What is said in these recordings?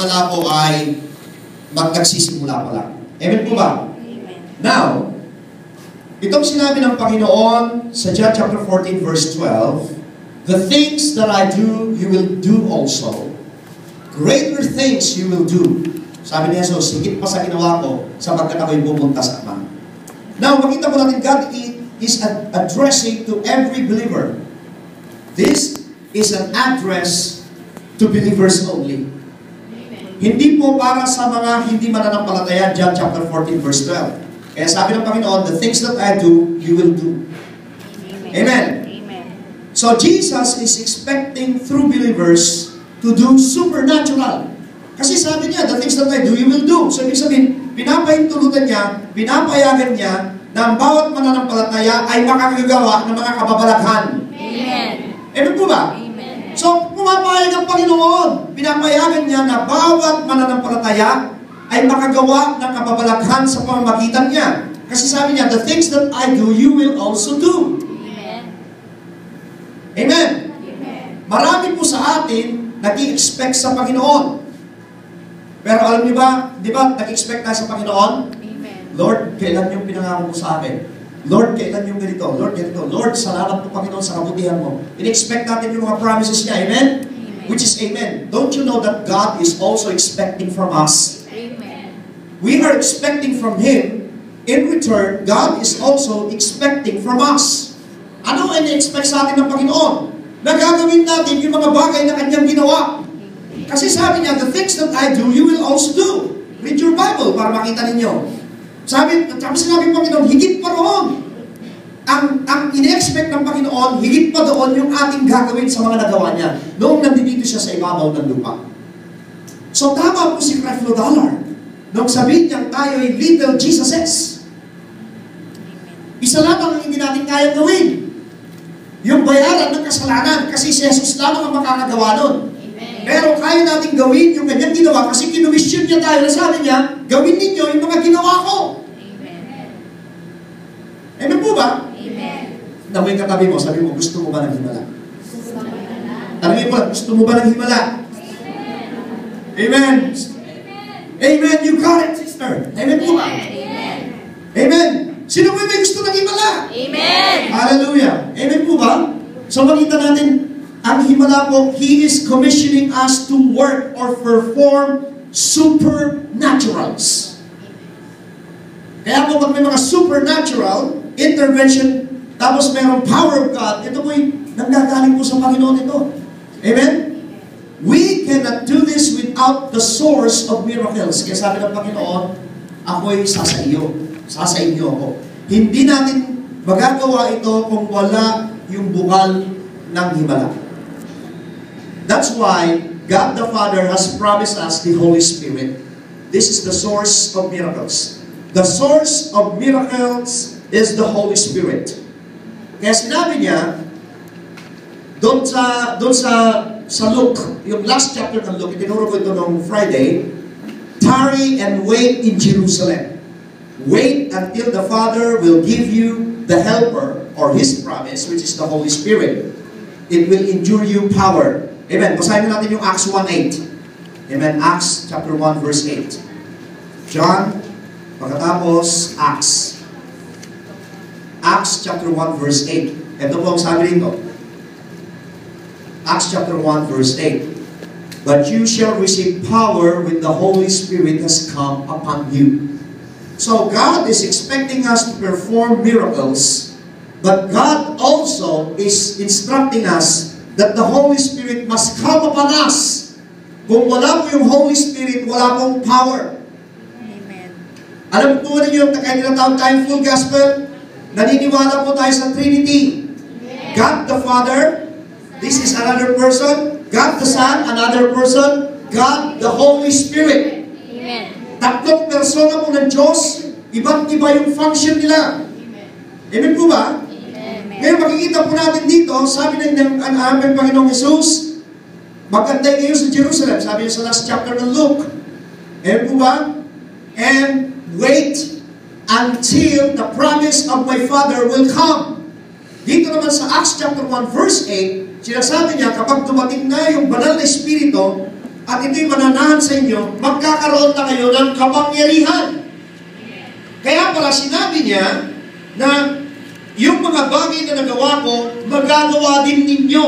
pala po ay nagsisimula pa lang. Amen po ba? Amen. Now, itong sinabi ng Panginoon sa John chapter 14 verse 12, "The things that I do, you will do also. Greater things you will do." Sabi ni Jesus, higit pa sa ginawa ko, sapagkat ako'y pupunta sa Ama. Now, makita po natin, God is addressing to every believer. This is an address to believers only. Hindi po para sa mga hindi mananampalataya, John chapter 14 verse 12. Kaya sabi ng Panginoon, "The things that I do, you will do." Amen. Amen. So Jesus is expecting through believers to do supernatural. Kasi sabi niya, "The things that I do, you will do." So ibig sabihin, pinapahintulutan niya, pinapayagan niya na ang bawat mananampalataya ay makakagawa ng mga kababalaghan. Amen. Amen po ba? Amen. So, pumapayag ang Panginoon. Pinapayagan niya na bawat mananampalataya ay makagawa ng kababalaghan sa pamamagitan niya. Kasi sabi niya, "The things that I do, you will also do." Amen. Amen. Amen. Marami po sa atin nag-i-expect sa Panginoon. Pero alam niyo ba, di ba, nag-i-expect tayo sa Panginoon? Amen. "Lord, kailan yung pinangako mo sa akin? Lord, kailan yung ganito? Lord, ganito. Lord, salamat po Panginoon sa kabutihan mo." In-expect natin yung mga promises niya. Amen? Amen. Which is amen. Don't you know that God is also expecting from us? Amen. We are expecting from Him. In return, God is also expecting from us. Ano ang in-expect sa atin ng Panginoon? Na gagawin natin yung mga bagay na Kanyang ginawa. Kasi sabi niya, "The things that I do, you will also do." Read your Bible para makita ninyo. Sabi sinabi ng Panginoon, higit pa roon. Ang ine-expect ng Panginoon, higit pa doon yung ating gagawin sa mga nagawa niya noong nandito siya sa ibabaw ng lupa. So tama po si Creflo Dollar nung sabihin niya tayo ay little Jesuses. Isa lamang ang hindi natin kayang gawin. Yung bayaran ng kasalanan, kasi si Jesus lamang ang makakagawa nun. Pero kaya natin gawin yung kanyang ginawa kasi kinumisyon niya tayo na sabi niya, "Gawin ninyo yung mga ginawa ko." Amen. Amen po ba? Amen. Namoy katabi mo, sabi mo, "Gusto mo ba ng himala?" Tanungin mo, "Gusto mo ba ng himala?" Amen. Amen. You got it, sister. Amen po ba? Amen. Amen. Sino ba may gusto ng himala? Amen. Hallelujah. Amen po ba? So makita natin, ang himala po, He is commissioning us to work or perform supernaturals. Kaya po pag may mga supernatural intervention, tapos mayroong power of God, ito po'y nanggagaling po sa Panginoon ito. Amen? We cannot do this without the source of miracles. Kaya sabi ng Panginoon, "Ako'y sasa iyo. Sasa inyo ako." Hindi natin magagawa ito kung wala yung bukal ng himala. That's why God the Father has promised us the Holy Spirit. This is the source of miracles. The source of miracles is the Holy Spirit. Kaya sinabi niya, doon sa Luke, yung last chapter ng Luke, itinuro ko ito noong Friday, "Tarry and wait in Jerusalem. Wait until the Father will give you the helper," or His promise, which is the Holy Spirit. "It will endure you power." Amen. Basahin natin yung Acts 1:8. Amen. Acts chapter 1 verse 8. John, pagkatapos Acts. Acts chapter 1 verse 8. Ito po ang sabi dito. Acts chapter 1 verse 8. "But you shall receive power when the Holy Spirit has come upon you." So God is expecting us to perform miracles, but God also is instructing us that the Holy Spirit must come upon us. Kung wala po yung Holy Spirit, wala pong power. Amen. Alam po ninyo, kaya tinatawag tayong full gospel, naniniwala po tayo sa Trinity. God the Father, this is another person. God the Son, another person. God the Holy Spirit. Amen. Tatlong persona po ng Diyos, iba't iba yung function nila. Amen po ba? Ngayon makikita po natin dito, sabi ng aming Panginoong Jesus, "Magantay kayo sa Jerusalem." Sabi niya sa last chapter ng Luke. Amen po ba? "And wait until the promise of my Father will come." Dito naman sa Acts chapter 1 verse 8, sinasabi niya, kapag dumating na yung banal na Espiritu, at ito'y mananahan sa inyo, magkakaroon na kayo ng kapangyarihan. Kaya pala sinabi niya na yung mga bagay na nagawa ko, magagawa din ninyo.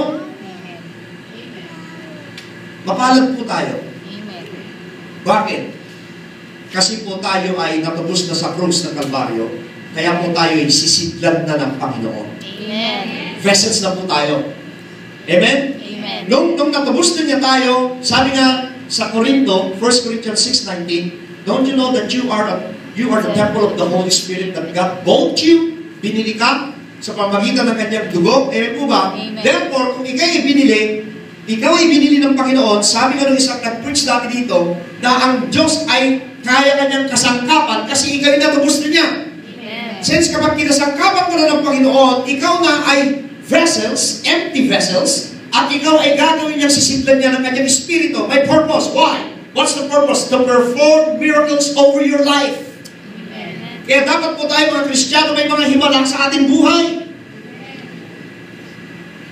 Mapalad po tayo. Bakit? Kasi po tayo ay natubos na sa krus ng Kalbaryo, kaya po tayo ay sisidlan na ng Panginoon. Amen. Vessels na po tayo. Amen? Amen. Nung natubos na niya tayo, sabi nga sa Corinto, 1 Corinthians 6:19, don't you know that you are the temple of the Holy Spirit, that God bought you, binili ka sa pamamagitan ng kanyang dugo? Amen po ba? Amen. Therefore, kung ikaw ay binili ng Panginoon, sabi nga nung isang nag-preach dati dito, na ang Diyos ay kaya kanyang kasangkapan kasi ikaw ay natubos na niya. Amen. Since kapag kinasangkapan ka na ng Panginoon, ikaw na ay vessels, empty vessels, at ikaw ay gagawin niyang sisidlan niya ng kanyang espiritu. May purpose. Why? What's the purpose? To perform miracles over your life. Amen. Kaya dapat po tayo mga Kristiyano may mga himala sa ating buhay.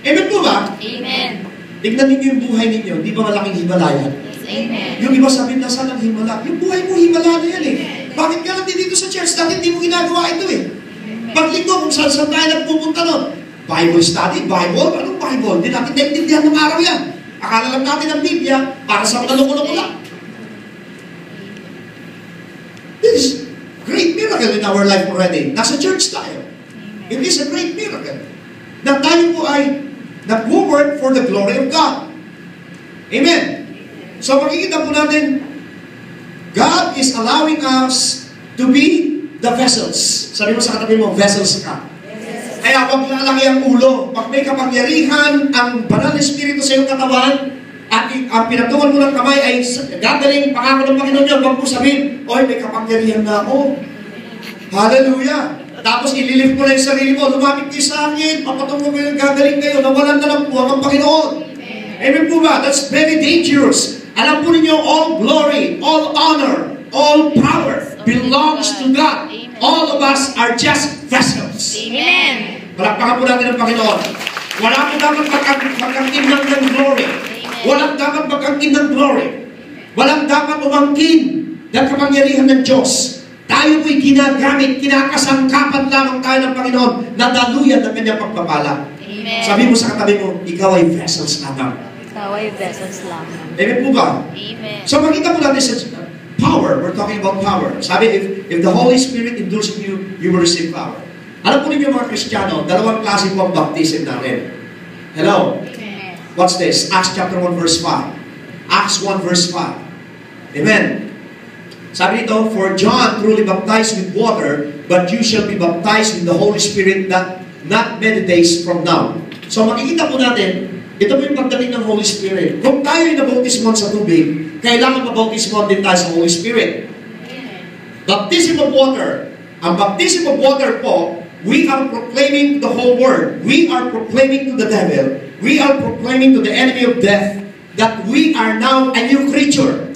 Amen po ba? Amen. Tignan ninyo yung buhay ninyo, di ba malaking himala yan? Amen. Yung iba sabihin, nasaan ang himala? Yung buhay mo, himala na yan eh. Bakit ka lang dito sa church? Dahil hindi mo ginagawa ito eh. Paglinggo, kung saan tayo nagpupunta nun. Bible study, Bible, anong Bible? Hindi natin naintindihan ng araw yan. Akala lang natin ang Biblia para sa mga loko-loko lang. This is great miracle in our life already. Nasa church tayo. It is a great miracle. Na tayo po ay nag-work for the glory of God. Amen. So makikita po natin, God is allowing us to be the vessels. Sabi mo sa katabi mo, vessels ka. Kaya huwag lalaki ang ulo. Pag may kapangyarihan ang banal na espiritu sa iyong katawan, at ang pinatungan mo ng kamay ay gagaling pangako ng Panginoon niya, huwag mo sabihin, oy, may kapangyarihan na ako. Hallelujah. Tapos ililift mo na yung sarili mo, lumapit kayo sa akin, papatungo mo yung gagaling kayo, nawalan na ng buwang ang Panginoon. Amen po ba? That's very dangerous. Alam po ninyo, all glory, all honor, all power belongs to God. All of us are just vessels. Amen. Palakpakan po natin ang Panginoon. Wala po dapat magkangkin ng glory. Walang dapat magkangkin ng glory. Walang dapat umangkin ng kapangyarihan ng Diyos. Tayo po'y ginagamit, kinakasangkapan lamang tayo ng Panginoon na daluyan ng kanyang pagpapala. Amen. Sabi mo sa katabi mo, ikaw ay vessels lamang. Ikaw ay vessels lamang. Amen po ba? Amen. So makita po natin sa power, we're talking about power. Sabi, if the Holy Spirit indwells in you, you will receive power. Alam po ninyo mga Kristiyano, dalawang klase po ang baptism natin. Hello? Amen. What's this? Acts chapter 1 verse 5. Acts 1 verse 5. Amen. Sabi nito, for John truly baptized with water, but you shall be baptized with the Holy Spirit not many days from now. So makikita po natin, ito po yung pagdating ng Holy Spirit. Kung tayo ay nabautismon sa tubig, kailangan mabautismon din tayo sa Holy Spirit. Baptism of water. Ang baptism of water po, we are proclaiming the whole world. We are proclaiming to the devil. We are proclaiming to the enemy of death that we are now a new creature.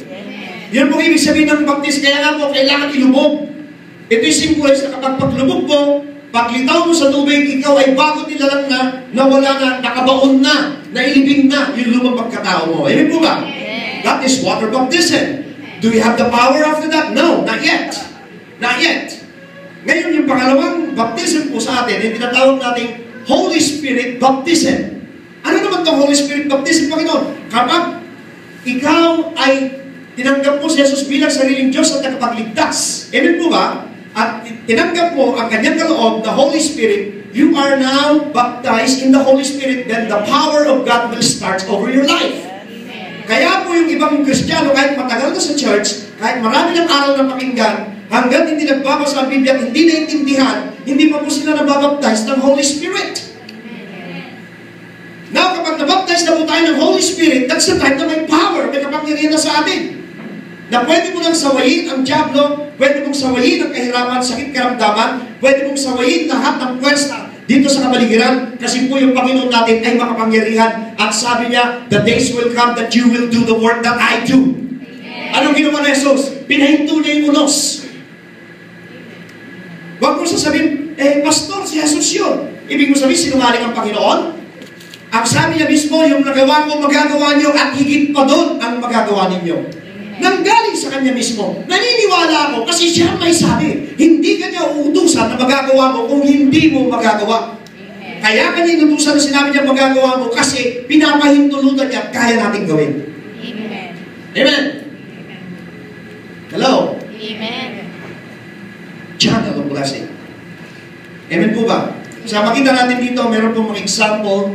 Yun po ibig sabihin ng baptism. Kaya nga po, kailangan ilubog. Ito'y symbolize na kapag paglubog mo, paglitaw mo sa tubig, ikaw ay bago nilalang na, nawala na, nakabaon na, nailibing na, yung lumang pagkatao mo. Amen po ba? That is water baptism. Do we have the power after that? No, not yet. Not yet. Ngayon, yung pangalawang baptism po sa atin, yung tinatawag nating Holy Spirit baptism. Ano naman itong Holy Spirit baptism, Panginoon? Kapag ikaw ay tinanggap mo si Jesus bilang sariling Diyos at nakapagligtas. Amen po ba? At tinanggap mo ang kanyang kaloob, the Holy Spirit, you are now baptized in the Holy Spirit, then the power of God will start over your life. Kaya po yung ibang Kristiyano, kahit matagal na sa church, kahit marami ng aral na pakinggan, hanggang hindi nagbabasa ang Biblia at hindi naintindihan, hindi pa po sila nababaptize ng Holy Spirit. Now, kapag nabaptize na po tayo ng Holy Spirit, that's the time na may power, may kapangyarihan na sa atin. Na pwede mo lang sawayin ang dyablo, pwede mong sawayin ang kahirapan, sakit, karamdaman, pwede mong sawayin lahat ng pwersa dito sa kabaligiran, kasi po yung Panginoon natin ay makapangyarihan. At sabi niya, the days will come that you will do the work that I do. Anong ginawa ni Jesus? Pinahinto niya yung unos. Huwag mo sasabihin, Pastor, si Jesus yun. Ibig mo sabihin, sinungaling ang Panginoon? Ang sabi niya mismo, yung nagawa ko, magagawa niyo at higit pa doon ang magagawa ninyo. Nanggaling sa kanya mismo. Naniniwala ako kasi siya may sabi, hindi ka niya uutusan na magagawa mo kung hindi mo magagawa. Kaya kanya inutusan na sinabi niya magagawa mo kasi pinapahintulutan niya kaya natin gawin. Amen. Amen. Hello? Amen. Channel of blessing. Amen po ba? Sa makita natin dito, meron pong mga example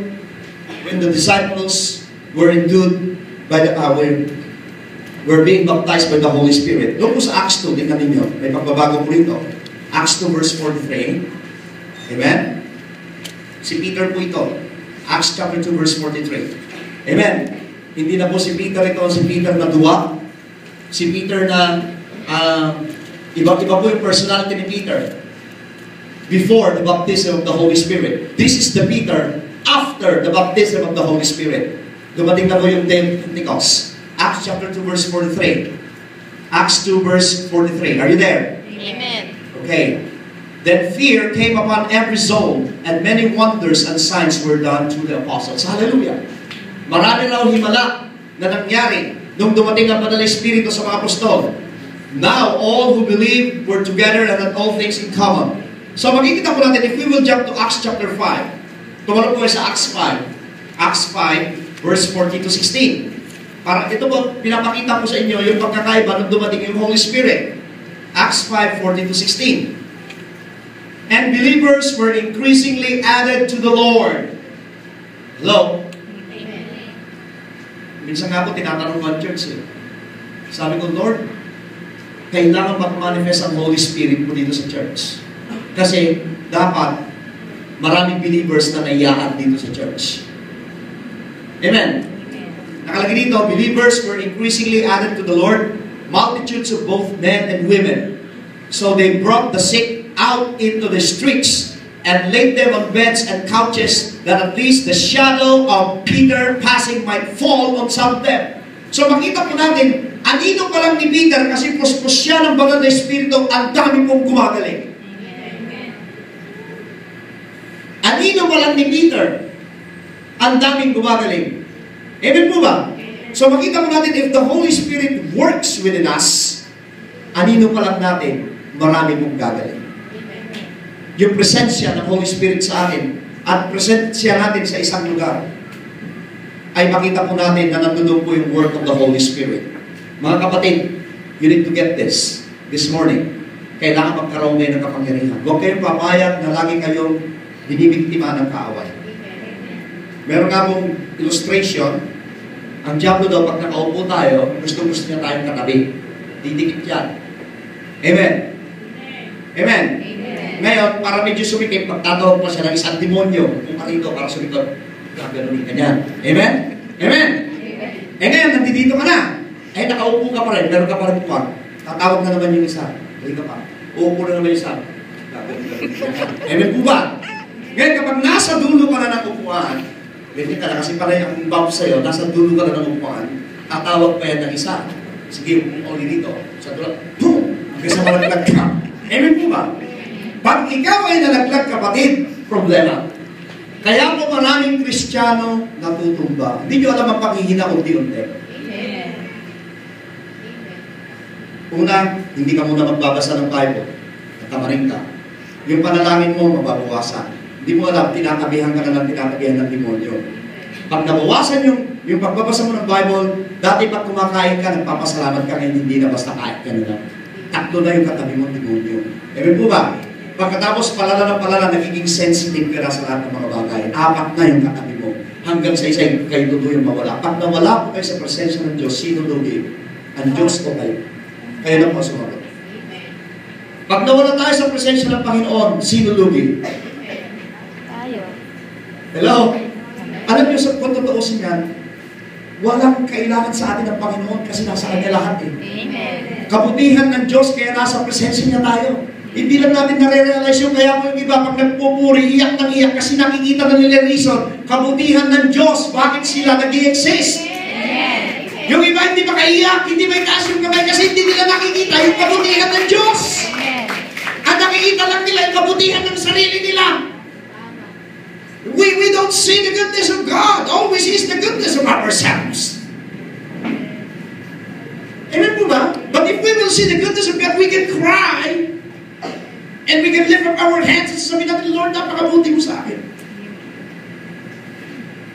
when the disciples were endued by the were being baptized by the Holy Spirit. Doon po sa Acts 2, tingnan ninyo. May pagbabago po rito. Acts 2 verse 43. Amen? Si Peter po ito. Acts chapter 2 verse 43. Amen? Hindi na po si Peter ito, si Peter na duwa. Si Peter na iba-iba po yung personality ni Peter before the baptism of the Holy Spirit. This is the Peter after the baptism of the Holy Spirit. Dumating na po yung day of Pentecost. Acts chapter 2 verse 43. Acts 2 verse 43. Are you there? Amen. Okay. Then fear came upon every soul, and many wonders and signs were done to the apostles. Hallelujah! Marami raw himala na nangyari nung dumating ang Banal na Espiritu sa mga apostol. Now, all who believed were together and had all things in common. So makikita po natin, if we will jump to Acts chapter 5, tumalo po sa Acts 5. Acts 5, verse 40 to 16. Para ito po, pinapakita po sa inyo yung pagkakaiba nung dumating yung Holy Spirit. Acts 5, 40 to 16. And believers were increasingly added to the Lord. Hello? Amen. Minsan nga po, tinatanong ko ang church eh. Sabi ko, Lord, kailangan mag-manifest ang Holy Spirit mo dito sa church. Kasi dapat maraming believers na naiyaan dito sa church. Amen? Nakalagay dito, believers were increasingly added to the Lord, multitudes of both men and women. So they brought the sick out into the streets and laid them on beds and couches, that at least the shadow of Peter passing might fall on some of them. So makita po natin, anino pa lang ni Peter, kasi puspos siya ng Banal na Espiritu, ang dami pong gumagaling. Anino pa lang ni Peter, ang daming gumagaling. Amen po ba? So makita po natin, if the Holy Spirit works within us, anino pa lang natin, marami pong gagaling. Yung presensya ng Holy Spirit sa atin at presensya natin sa isang lugar ay makita po natin na nandun po yung work of the Holy Spirit. Mga kapatid, you need to get this morning. Kailangan magkaroon ngayon ng kapangyarihan. Huwag kayong pamayag na lagi kayong binibiktima ng kaaway. Meron nga pong illustration. Ang diablo daw, pag nakaupo tayo, gusto-gusto niya tayong katabi. Didikit yan. Amen? Amen? Ngayon, para medyo sumikip, pagtatawag pa siya ng isang demonyo, kung kanito, para sumikot, gaganunin ka niyan. Amen? Amen? Eh ngayon, nandito ka na. Eh, nakaupo ka pa rin, meron ka pa rin puwag. Tatawag na naman yung isa. Hindi ka pa. Uupo na naman yung isa. Gaganunin ka niyan. Amen po ba? Ngayon, kapag nasa dulo ka na ng upuan, ganyan ka na, kasi pala yung bump sa'yo, nasa dulo ka na ng upuan, tatawag pa yan ng isa. Sige, uli dito. Sa dulo, boom! Hanggang sa malaglag ka. Amen po ba? Pag ikaw ay nalaglag, kapatid, problema. Kaya po maraming Kristiyano natutumba. Hindi nyo alam ang panghihina unti-unti. Una, hindi ka muna magbabasa ng Bible. Natamarin ka. Yung panalangin mo, mababawasan. Hindi mo alam, tinatabihan ka na lang, tinatabihan ng demonyo. Pag nabawasan yung pagbabasa mo ng Bible, dati pag kumakain ka, nagpapasalamat ka, ngayon hindi na basta kain ka na lang. Tatlo na yung katabi mo, demonyo. Amen po ba? Pagkatapos palala ng palala, nagiging sensitive ka na sa lahat ng mga bagay. 4 na yung katabi mo. Hanggang sa isa kayo tuluyang mawala. Pag nawala po kayo sa presensya ng Diyos, sino lugi? Ang Diyos o kayo? Kayo na po sumagot. Pag nawala tayo sa presensya ng Panginoon, sino lugi? Tayo. Hello? Alam niyo, kung totoosin yan, walang kailangan sa atin ng Panginoon kasi nasa Kanya lahat eh. Amen. Kabutihan ng Diyos, kaya nasa presensya niya tayo. Hindi lang natin nare-realize yung kaya po yung iba pag nagpupuri, iyak ng iyak kasi nakikita na nila reason. Kabutihan ng Diyos, bakit sila nag-i-exist? Amen. Yung iba hindi makaiyak, hindi may taas yung kamay kasi hindi nila nakikita yung kabutihan ng Diyos. Amen. At nakikita lang nila yung kabutihan ng sarili nila. We don't see the goodness of God. ourselves. Amen po ba? But if we will see the goodness of God, we can cry and we can lift up our hands and sabi natin, Lord, napakabuti mo sa akin.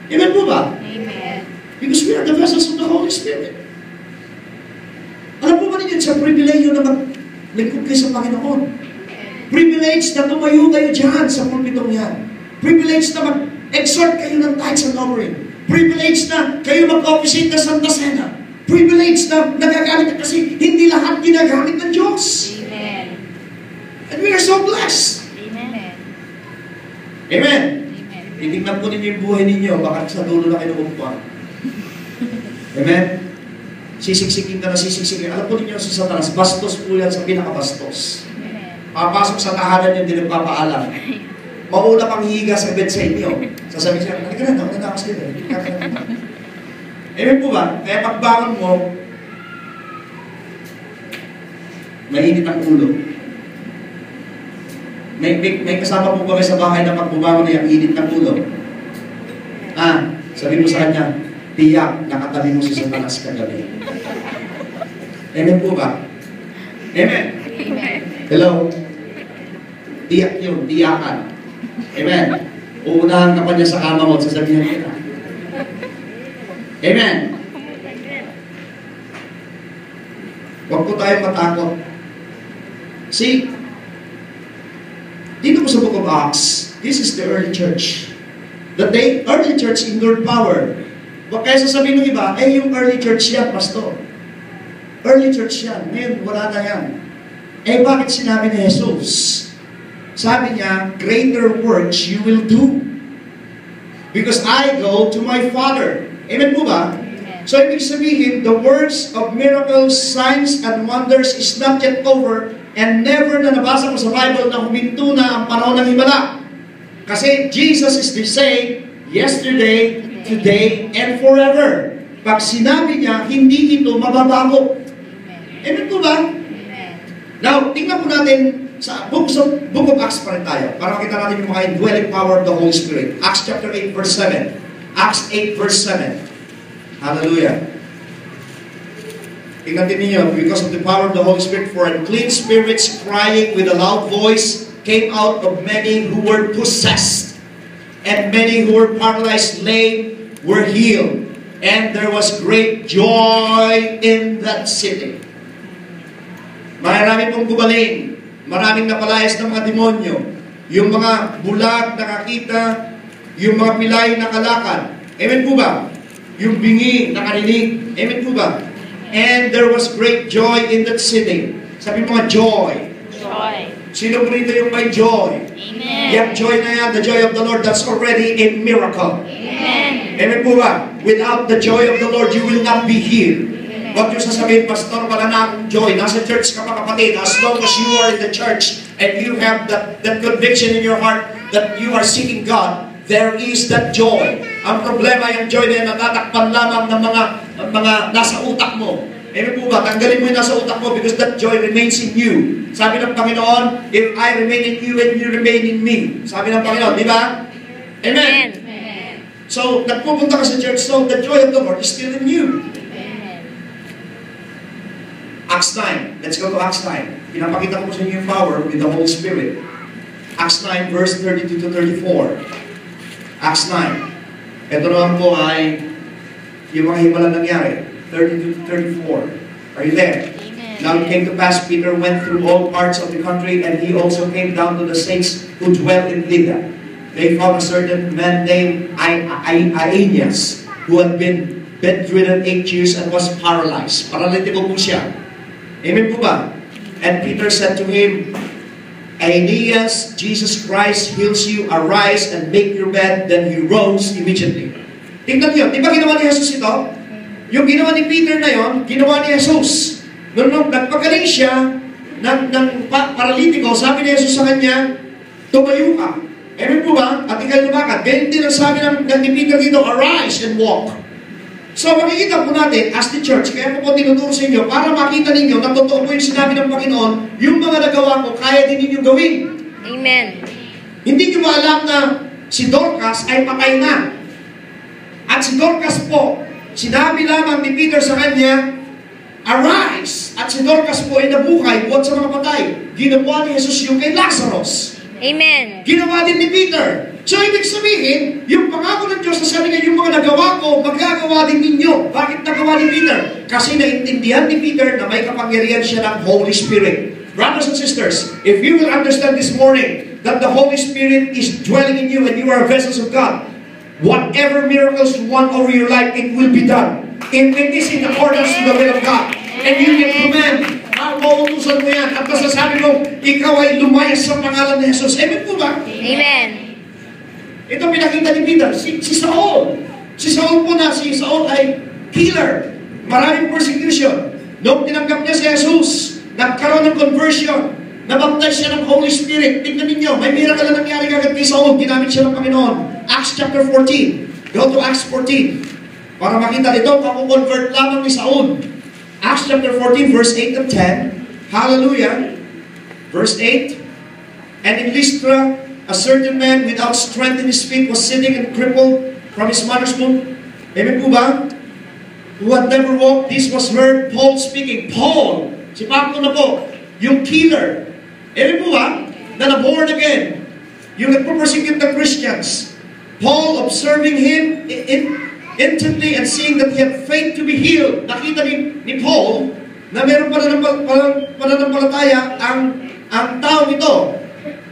Amen po ba? Amen. Because we are the vessels of the Holy Spirit. Alam po ba ninyo, sa pribileyo na maglingkod kayo sa Panginoon. Privilege na tumayo kayo dyan sa pulpitong yan. Privilege na mag-exhort kayo ng tithes and offering. Privilege na kayo mag-officiate na Santa Cena. Privilege na nagagamit kasi hindi lahat ginagamit ng Diyos. Amen. And we are so blessed. Amen. Amen. Amen. Titignan po ninyo yung buhay ninyo, baka sa dulo na kayo umupuan. Amen? Sisiksikin ka na sisiksikin. Alam po ninyo sa Satanas, bastos po yan sa pinakabastos. Papasok sa tahanan yung hindi nagpapaalam. Mauna pang higa sa bedside niyo. Sasabihin siya, halika na, nakatakas kita. Amen po ba? Kaya pagbangon mo, mainit ang ulo. May kasama po ba sa bahay na pagbubangon na yung init ng ulo? Sabi mo sa kanya, tiyak, nakatabi mo si Satanas kagabi. Amen po ba? Amen? Amen. Hello? Tiyak yun, tiyakan. Amen? Uunahan ka pa niya sa kama mo at sasabihan kita. Amen? Huwag po tayo matakot. See, dito po sa Book of Acts, this is the early church. The early church endured power. Kaya sasabihin ng iba, yung early church yan, pastor. Early church yan. Ngayon, wala na yan. Bakit sinabi ni Jesus? Sabi niya, greater works you will do. Because I go to my Father. Amen po ba? Amen. So, ibig sabihin, the works of miracles, signs, and wonders is not yet over, and never na nabasa ko sa Bible na huminto na ang panahon ng himala. Kasi Jesus is the same yesterday, today, and forever. Pag sinabi niya, hindi ito mababago. Amen po ba? Amen. Now, tingnan po natin sa Book of Acts pa rin tayo para makita natin yung mga indwelling power of the Holy Spirit. Acts chapter 8 verse 7. Acts 8 verse 7. Hallelujah. Tingnan din ninyo, because of the power of the Holy Spirit, for unclean spirits crying with a loud voice came out of many who were possessed, and many who were paralyzed, lame, were healed. And there was great joy in that city. Marami pong gumaling, maraming napalayas ng mga demonyo, yung mga bulag nakakita, yung mga pilay nakalakad. Amen po ba? Yung bingi nakarinig. Amen po ba? And there was great joy in that city. Sabi mo nga, joy. Joy. Sino po rito yung may joy? Amen. Yung joy na yan, the joy of the Lord, that's already a miracle. Amen. Amen po ba? Without the joy of the Lord, you will not be here. Huwag nyo sasabihin, Pastor, wala na akong joy. Nasa church ka pa, kapatid. As long as you are in the church and you have that conviction in your heart that you are seeking God, there is that joy. Ang problema, yung joy na yan, natatakpan lamang ng mga nasa utak mo. Amen po ba? Tanggalin mo yung nasa utak mo because that joy remains in you. Sabi ng Panginoon, if I remain in you and you remain in me. Sabi ng Panginoon, di ba? Amen. Amen. So, nagpupunta ka sa church, so the joy of the Lord is still in you. Acts 9. Let's go to Acts 9. Pinapakita ko sa inyo yung power with the Holy Spirit. Acts 9 verse 32 to 34. Acts 9. Ito naman po ay yung mga himala nangyari. 32 to 34. Are you there? Amen. Now it came to pass, Peter went through all parts of the country, and he also came down to the saints who dwelt in Lydda. They found a certain man named Aeneas, who had been bedridden 8 years and was paralyzed. Paralitiko po siya. Amen po ba? And Peter said to him, Aeneas, Jesus Christ heals you, arise and make your bed. Then he rose immediately. Tingnan niyo, di ba ginawa ni Jesus ito? Yung ginawa ni Peter na yon, ginawa ni Jesus. Nung nagpagaling siya ng paralitiko, sabi ni Jesus sa kanya, tumayo ka. Amen po ba? At ikaw lumakad. Ganyan din ang sabi ni Peter dito, arise and walk. So makikita po natin as the church, kaya po tinuturo sa inyo, para makita ninyo na totoo po yung sinabi ng Panginoon, yung mga nagawa ko, kaya din ninyo gawin. Amen. Hindi nyo ba alam na si Dorcas ay patay na? At si Dorcas po, sinabi lamang ni Peter sa kanya, arise! At si Dorcas po ay nabuhay buhat sa mga patay. Ginawa ni Jesus yung kay Lazarus. Amen. Ginawa din ni Peter. So, ibig sabihin, yung pangako ng Diyos na sabi niya, yung mga nagawa ko, magagawa din ninyo. Bakit nagawa ni Peter? Kasi naintindihan ni Peter na may kapangyarihan siya ng Holy Spirit. Brothers and sisters, if you will understand this morning that the Holy Spirit is dwelling in you and you are vessels of God, whatever miracles you want over your life, it will be done. It is in accordance to the will of God. And you can command, mauutusan mo yan, at masasabi mo, ikaw ay lumayas sa pangalan ni Jesus. Amen po ba? Amen. Ito pinakita ni Peter, si Saul. Si Saul po na, si Saul ay killer. Maraming persecution. Noong tinanggap niya si Jesus, nagkaroon ng conversion. Nabaptize siya ng Holy Spirit. Tingnan ninyo, may miracle na nangyari agad kay Saul. Ginamit siya ng Panginoon. Acts chapter 14. Go to Acts 14. Para makita nito, kamu-convert lamang ni Saul. Acts chapter 14, verse 8 and 10. Hallelujah. Verse 8. And in Lystra, a certain man without strength in his feet was sitting and crippled from his mother's womb. Amen po ba? Who had never walked, this was heard Paul speaking. Paul, si Pablo na po, yung killer. Amen po ba? Na born again. Yung nagpo-persecute ng Christians. Paul observing him intently and seeing that he had faith to be healed. Nakita ni Paul na meron pananampalataya ang tao nito.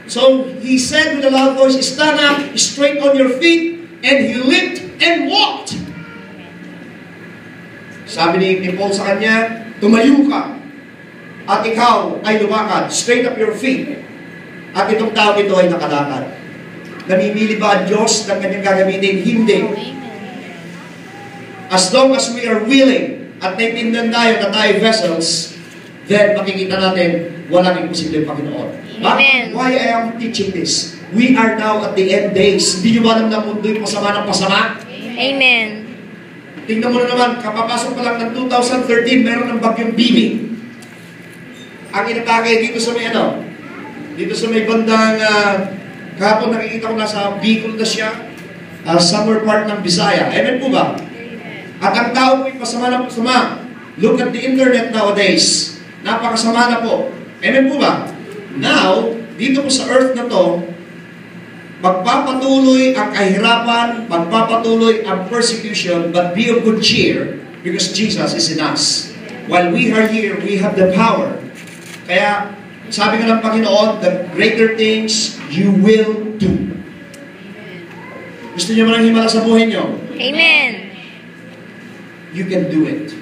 So he said with a loud voice, stand up, straight on your feet, and he leaped and walked. Sabi ni Paul sa kanya, tumayo ka, at ikaw ay lumakad, straight up your feet. At itong tao ito ay nakalakad. Namimili ba ang Diyos ng kanyang gagamitin? Hindi. As long as we are willing at naiintindihan tayo na tayo vessels, then makikita natin walang imposible Panginoon. Amen. Why I am teaching this? We are now at the end days. Hindi nyo ba alam na mundo yung pasama ng pasama? Amen. Tingnan mo na naman, kapapasok pa lang ng 2013, meron ng bagyong Bibi. Ang inatake dito sa may dito sa may bandang, kahapon nakikita ko nasa Bicol na siya, somewhere part ng Bisaya. Amen po ba? At ang tao po'y pasama na pasama. Look at the internet nowadays. Napakasama na po. Amen po ba? Now, dito po sa earth na to, magpapatuloy ang kahirapan, magpapatuloy ang persecution, but be of good cheer because Jesus is in us. While we are here, we have the power. Kaya, sabi nga ng Panginoon, the greater things you will do. Gusto niyo man ang himala sa buhay niyo? Amen. You can do it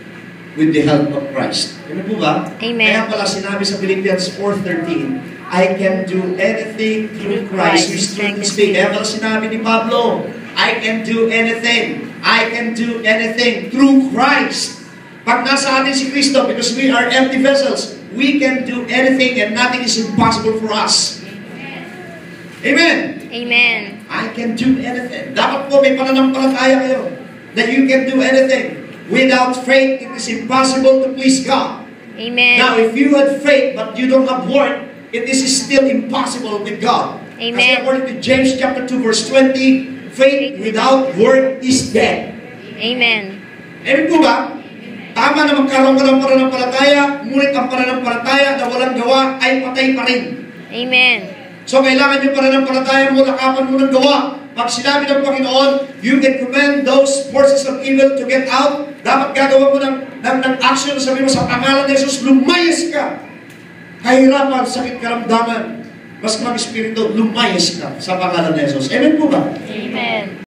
with the help of Christ. Ano po ba? Amen. Kaya pala sinabi sa Philippians 4:13, I can do anything through Christ who strengthens me. Kaya pala sinabi ni Pablo, I can do anything. I can do anything through Christ. Pag nasa atin si Kristo, because we are empty vessels, we can do anything and nothing is impossible for us. Amen. Amen. I can do anything. Dapat po may pananampalataya kayo that you can do anything. Without faith, it is impossible to please God. Amen. Now, if you had faith but you don't have work, it is still impossible with God. Amen. Kasi according to James chapter 2 verse 20, faith without work is dead. Amen. Amen po ba? Tama na magkaroon ka ng pananampalataya, ngunit ang pananampalataya na walang gawa ay patay pa rin. Amen. So, kailangan yung pananampalataya mo, lakapan mo ng gawa. Pag sinabi ng Panginoon, you can command those forces of evil to get out, dapat gagawa mo ng action, sabi mo sa pangalan ni Jesus, lumayas ka. Kahirapan, sakit, karamdaman, mas mag-espiritu, lumayas ka sa pangalan ni Jesus. Amen po ba? Amen.